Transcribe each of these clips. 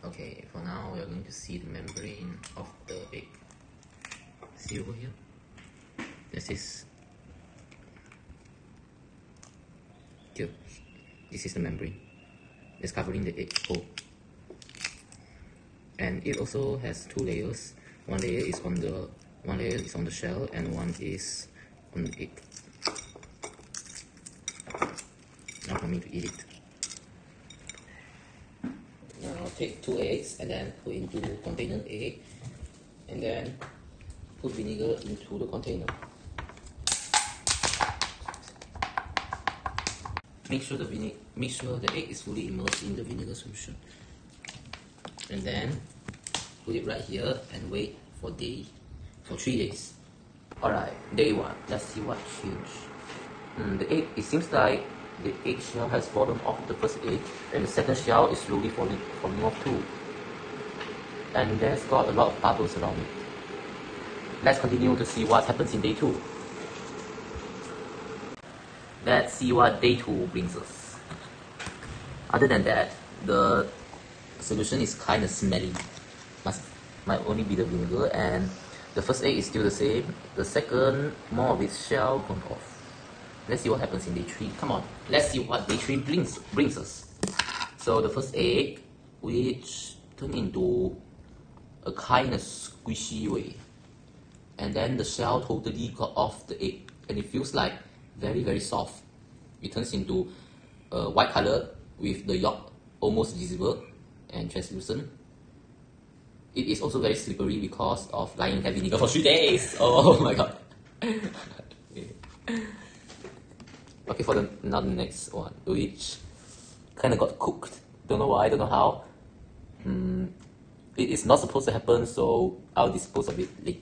Okay, for now we are going to see the membrane of the egg. See over here? This is here. This is the membrane. It's covering the egg hole. And it also has two layers. One layer is on the shell and one is on the egg. Now for me to eat it. Now take 2 eggs and then put into container A and then put vinegar into the container. Make sure the egg is fully immersed in the vinegar solution. And then put it right here and wait for 3 days. Alright, day 1. Let's see what changed. The egg, it seems like the egg shell has fallen off the first egg, and the second shell is slowly falling off too. And there's got a lot of bubbles around it. Let's continue to see what happens in day 2. Let's see what day 2 brings us. Other than that, the solution is kind of smelly. Might only be the vinegar, and the first egg is still the same. The second, more of its shell gone off. Let's see what happens in day 3. Come on, let's see what day 3 brings us. So the first egg, which turned into a kind of squishy way, and then the shell totally got off the egg, and it feels like very, very soft. It turns into a white color with the yolk almost visible and translucent. It is also very slippery because of lying in that vinegar for 3 days. Oh my god. Okay, for the next one, which kind of got cooked. Don't know why, don't know how. It is not supposed to happen, so I'll dispose of it later.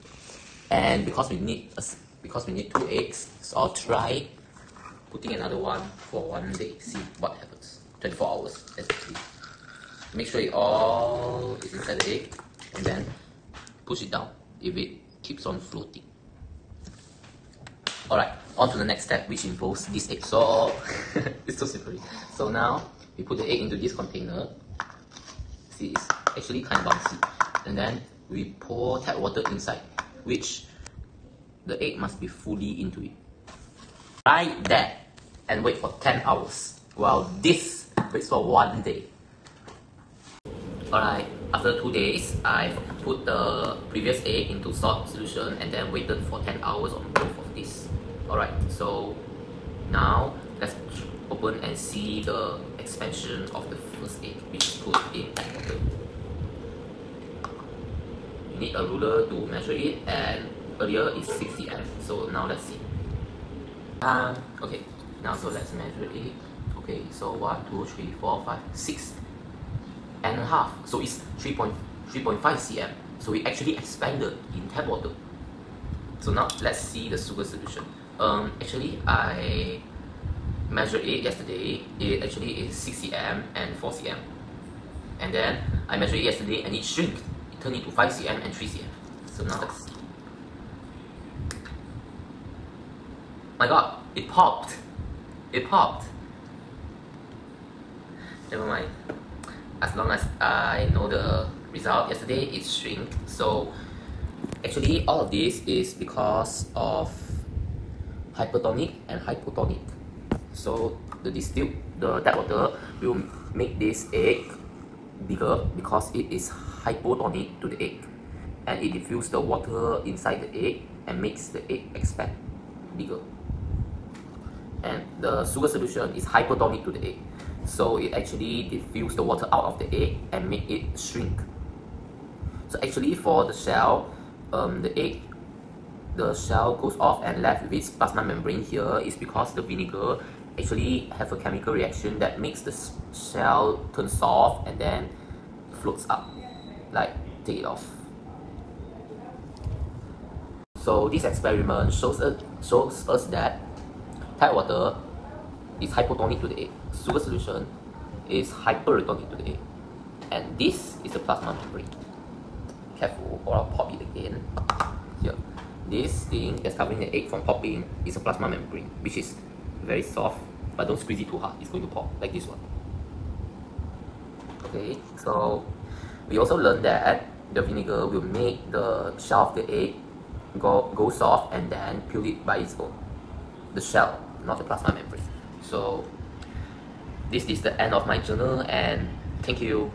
And because we need 2 eggs, so I'll try putting another one for 1 day. See what happens. 24 hours, especially. Make sure it all is inside the egg, and then push it down if it keeps on floating. Alright, on to the next step, which involves this egg. So it's so slippery. So now we put the egg into this container. See, it's actually kind of bouncy. And then we pour tap water inside, which the egg must be fully into it. Right there, and wait for 10 hours. While this waits for 1 day. Alright, after 2 days, I've put the previous egg into salt solution and then waited for 10 hours on both of these. Alright, so now let's open and see the expansion of the first egg, which is put in tap water. You need a ruler to measure it, and earlier it's 6 cm. So now let's see. Okay, now so let's measure it. Okay, so 1, 2, 3, 4, 5, 6.5. So it's 3.5 cm. So it actually expanded in tap water. So now let's see the sugar solution. Actually I measured it yesterday. It actually is 6 cm and 4 cm. And then I measured it yesterday and it shrank. It turned into 5 cm and 3 cm. So now let's see. My god, it popped. It popped. Never mind. As long as I know the result, yesterday it shrank. So actually all of this is because of hypertonic and hypotonic. So the tap water will make this egg bigger because it is hypotonic to the egg, and it diffuses the water inside the egg and makes the egg expand bigger. And the sugar solution is hypertonic to the egg, so it actually diffuses the water out of the egg and make it shrink. So actually for the shell, the shell goes off and left with its plasma membrane here is because the vinegar actually have a chemical reaction that makes the shell turn soft and then floats up, like take it off. So this experiment shows us that tap water is hypotonic to the egg, sugar solution is hypertonic to the egg, and this is the plasma membrane. Careful or I'll pop it again. Here, this thing that's covering the egg from popping is a plasma membrane, which is very soft, but don't squeeze it too hard, it's going to pop like this one. Okay, so We also learned that the vinegar will make the shell of the egg go soft and then peel it by its own. The shell, not the plasma membrane. So this is the end of my journal, and thank you.